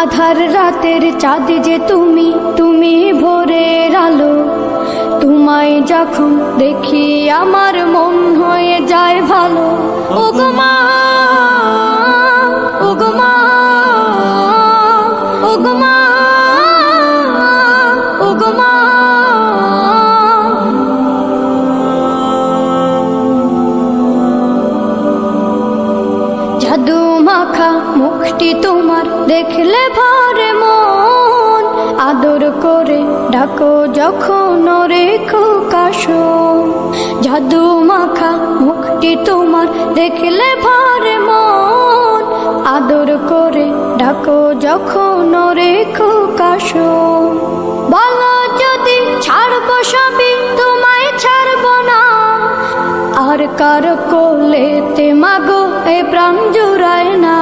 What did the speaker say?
আধার রাতের চাঁদ যে তুমি, তুমি ভোরের আলো। তোমায় যখন দেখি আমার মন হয়ে যায় ভালো। ওগো মা, ওগো মা, ওগো মা, ওগো মা। জাদু মাখা মুখটি তোমার দেখলে ভরে মন। আদর করে ডাকো যখন রেখো কাশো। জাদু মাখা মুখটি তোমার দেখলে ভরে মন। আদর করে ডাকো যখন রেখো কাশো। বলো যদি ছাড়বো সবই, তোমায় ছাড়বো না। আর কার কোলেতে মাগো এ প্রাণ জুড়ায় না।